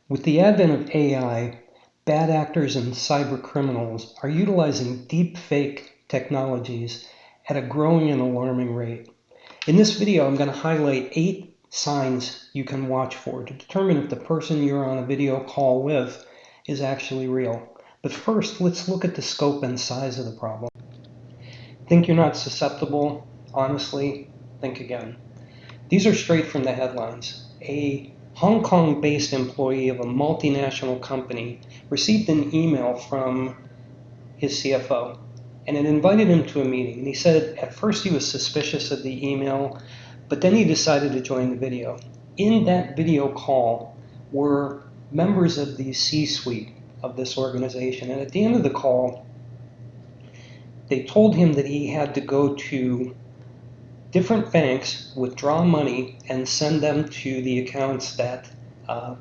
With the advent of AI, bad actors and cyber criminals are utilizing deepfake technologies at a growing and alarming rate. In this video, I'm going to highlight 8 signs you can watch for to determine if the person you're on a video call with is actually real. But first, let's look at the scope and size of the problem. Think you're not susceptible? Honestly, think again. These are straight from the headlines. A Hong Kong-based employee of a multinational company received an email from his CFO, and it invited him to a meeting. And he said at first he was suspicious of the email, but then he decided to join the video. In that video call were members of the C-suite of this organization, and at the end of the call, they told him that he had to go to different banks, withdraw money, and send them to the accounts that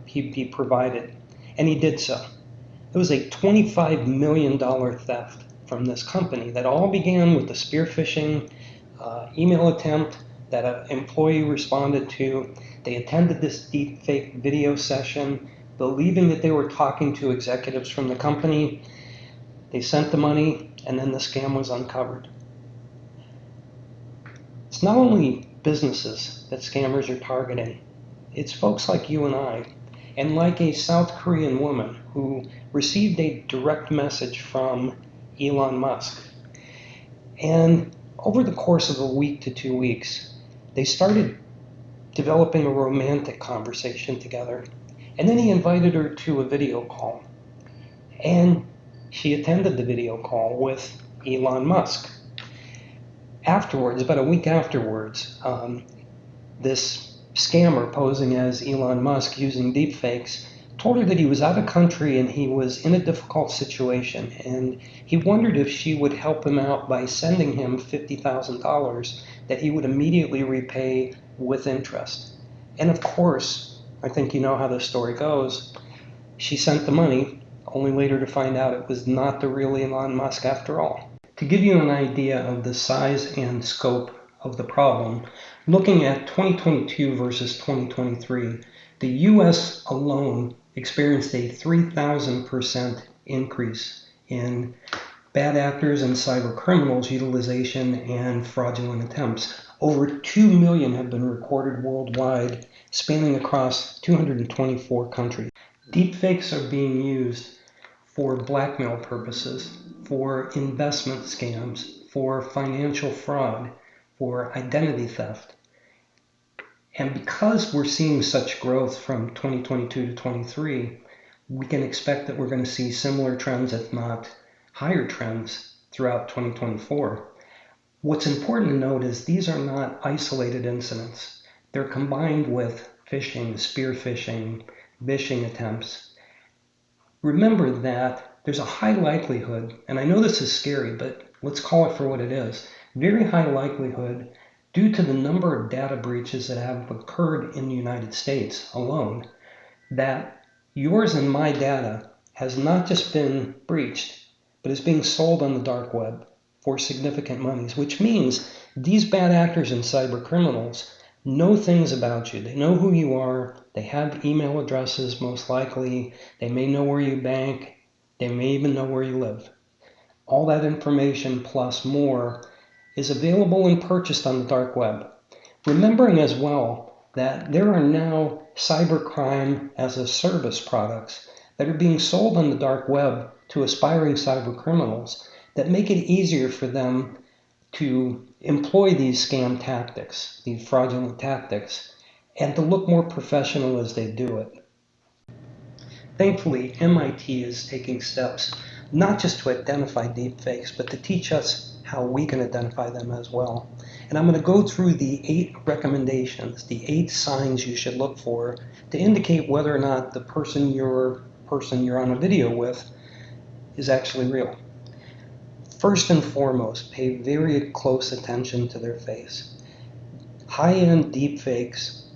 he provided. And he did so. It was a $25 million theft from this company that all began with the spear phishing email attempt that an employee responded to. They attended this deepfake video session, believing that they were talking to executives from the company. They sent the money, and then the scam was uncovered. It's not only businesses that scammers are targeting, it's folks like you and I, and like a South Korean woman who received a direct message from Elon Musk. And over the course of a week to 2 weeks, they started developing a romantic conversation together. And then he invited her to a video call. And she attended the video call with Elon Musk. Afterwards, about a week afterwards, this scammer posing as Elon Musk using deepfakes told her that he was out of country and he was in a difficult situation, and he wondered if she would help him out by sending him $50,000 that he would immediately repay with interest. And of course, I think you know how the story goes, she sent the money, only later to find out it was not the real Elon Musk after all. To give you an idea of the size and scope of the problem, looking at 2022 versus 2023, the US alone experienced a 3,000% increase in bad actors and cyber criminals utilization and fraudulent attempts. Over 2 million have been recorded worldwide, spanning across 224 countries. Deepfakes are being used for blackmail purposes, for investment scams, for financial fraud, for identity theft. And because we're seeing such growth from 2022 to 23, we can expect that we're going to see similar trends, if not higher trends, throughout 2024. What's important to note is these are not isolated incidents. They're combined with phishing, spear phishing, vishing attempts. Remember that there's a high likelihood, and I know this is scary, but let's call it for what it is, very high likelihood due to the number of data breaches that have occurred in the United States alone, that yours and my data has not just been breached, but is being sold on the dark web for significant monies, which means these bad actors and cyber criminals know things about you. They know who you are. They have email addresses, most likely. They may know where you bank. They may even know where you live. All that information plus more is available and purchased on the dark web. Remembering as well that there are now cybercrime as a service products that are being sold on the dark web to aspiring cyber criminals that make it easier for them to employ these scam tactics, these fraudulent tactics, and to look more professional as they do it. Thankfully, MIT is taking steps not just to identify deepfakes, but to teach us how we can identify them as well. And I'm going to go through the 8 recommendations, the 8 signs you should look for to indicate whether or not the person you're on a video with is actually real. First and foremost, pay very close attention to their face. High-end deepfakes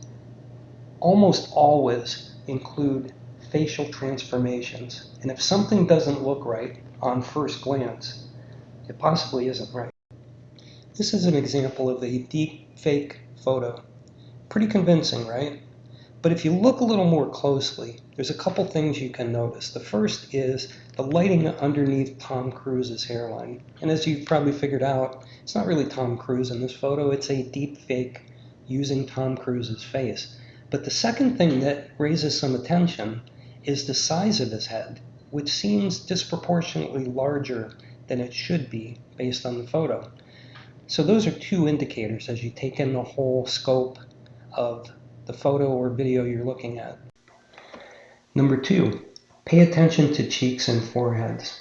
almost always include facial transformations, and if something doesn't look right on first glance, it possibly isn't right. This is an example of a deepfake photo. Pretty convincing, right? But if you look a little more closely, there's a couple things you can notice. The first is the lighting underneath Tom Cruise's hairline. And as you've probably figured out, it's not really Tom Cruise in this photo, it's a deep fake using Tom Cruise's face. But the second thing that raises some attention is the size of his head, which seems disproportionately larger than it should be based on the photo. So those are two indicators as you take in the whole scope of the photo or video you're looking at. Number 2, pay attention to cheeks and foreheads.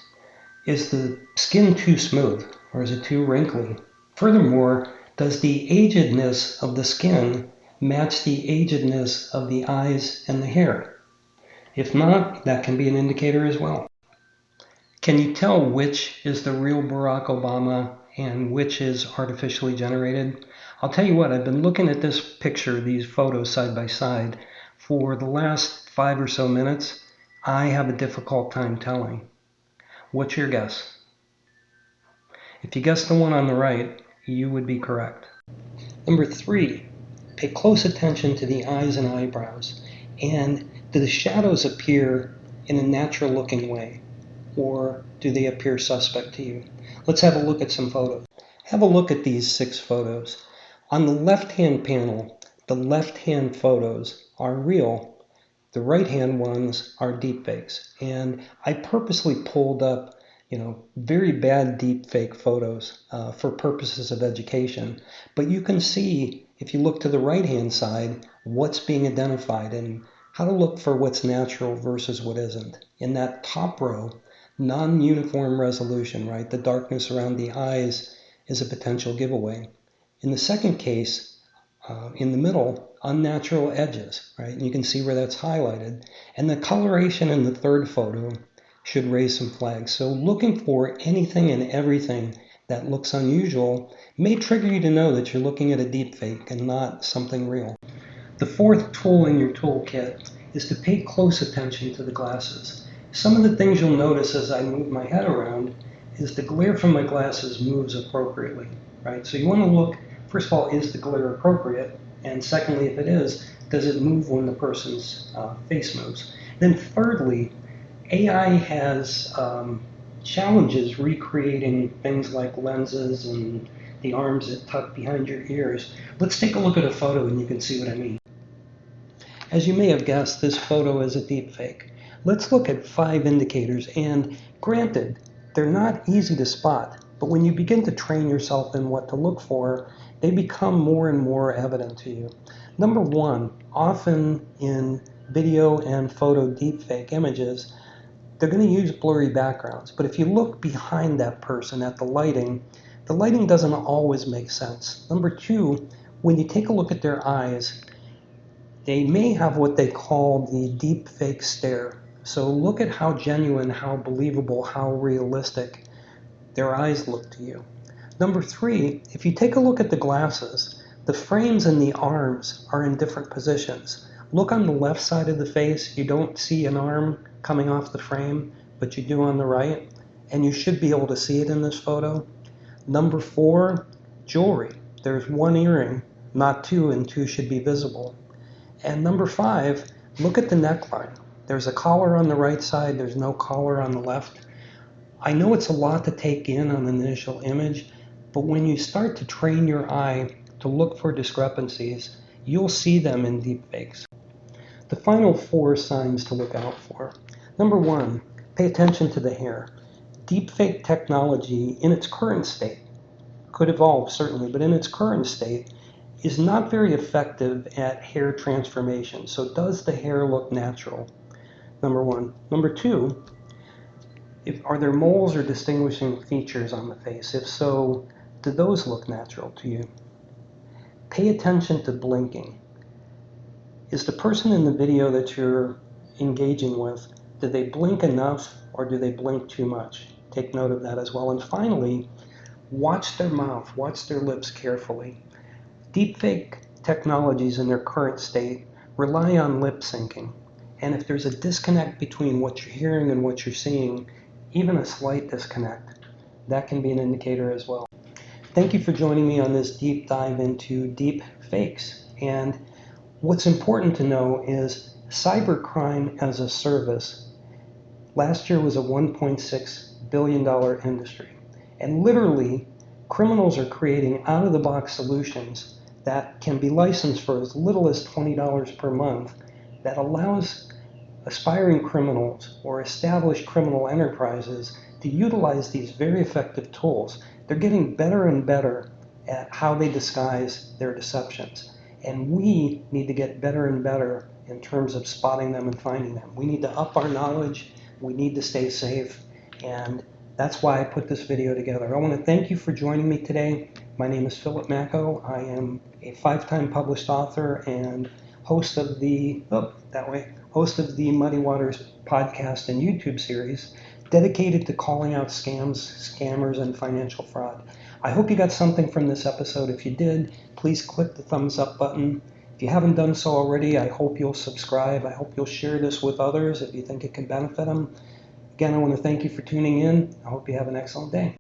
Is the skin too smooth or is it too wrinkly? Furthermore, does the agedness of the skin match the agedness of the eyes and the hair? If not, that can be an indicator as well. Can you tell which is the real Barack Obama and which is artificially generated? I'll tell you what, I've been looking at this picture, these photos side by side, for the last 5 or so minutes. I have a difficult time telling. What's your guess? If you guessed the one on the right, you would be correct. Number 3, pay close attention to the eyes and eyebrows. And do the shadows appear in a natural looking way? Or do they appear suspect to you? Let's have a look at some photos. Have a look at these 6 photos. On the left-hand panel, the left-hand photos are real. The right-hand ones are deepfakes. And I purposely pulled up, very bad deepfake photos for purposes of education. But you can see, if you look to the right-hand side, what's being identified and how to look for what's natural versus what isn't. In that top row, non-uniform resolution, right? The darkness around the eyes is a potential giveaway. In the second case, in the middle, unnatural edges, right? And you can see where that's highlighted. And the coloration in the third photo should raise some flags. So looking for anything and everything that looks unusual may trigger you to know that you're looking at a deepfake and not something real. The fourth tool in your toolkit is to pay close attention to the glasses. Some of the things you'll notice as I move my head around is the glare from my glasses moves appropriately, right? So you want to look, first of all, is the glare appropriate? And secondly, if it is, does it move when the person's face moves? Then thirdly, AI has challenges recreating things like lenses and the arms that tuck behind your ears. Let's take a look at a photo and you can see what I mean. As you may have guessed, this photo is a deepfake. Let's look at 5 indicators, and granted, they're not easy to spot, but when you begin to train yourself in what to look for, they become more and more evident to you. Number 1, often in video and photo deepfake images, they're going to use blurry backgrounds, but if you look behind that person at the lighting doesn't always make sense. Number 2, when you take a look at their eyes, they may have what they call the deepfake stare. So look at how genuine, how believable, how realistic their eyes look to you. Number 3, if you take a look at the glasses, the frames and the arms are in different positions. Look on the left side of the face, you don't see an arm coming off the frame, but you do on the right, and you should be able to see it in this photo. Number 4, jewelry. There's 1 earring, not 2, and 2 should be visible. And number 5, look at the neckline. There's a collar on the right side, there's no collar on the left. I know it's a lot to take in on an initial image, but when you start to train your eye to look for discrepancies, you'll see them in deepfakes. The final 4 signs to look out for. Number 1, pay attention to the hair. Deepfake technology in its current state, could evolve certainly, but in its current state, is not very effective at hair transformation. So does the hair look natural? Number 1. Number 2, are there moles or distinguishing features on the face? If so, do those look natural to you? Pay attention to blinking. Is the person in the video that you're engaging with, do they blink enough or do they blink too much? Take note of that as well. And finally, watch their mouth, watch their lips carefully. Deepfake technologies in their current state rely on lip syncing. And if there's a disconnect between what you're hearing and what you're seeing, even a slight disconnect, that can be an indicator as well. Thank you for joining me on this deep dive into deep fakes. And What's important to know is cybercrime as a service last year was a $1.6 billion industry. And literally, criminals are creating out-of-the-box solutions that can be licensed for as little as $20 per month that allows aspiring criminals or established criminal enterprises to utilize these very effective tools. They're getting better and better at how they disguise their deceptions. And we need to get better and better in terms of spotting them and finding them. We need to up our knowledge. We need to stay safe. And that's why I put this video together. I want to thank you for joining me today. My name is Philip Macko. I am a 5-time published author and host of the Muddy Waters podcast and YouTube series dedicated to calling out scams, scammers, and financial fraud. I hope you got something from this episode. If you did, please click the thumbs up button. If you haven't done so already, I hope you'll subscribe. I hope you'll share this with others if you think it can benefit them. Again, I want to thank you for tuning in. I hope you have an excellent day.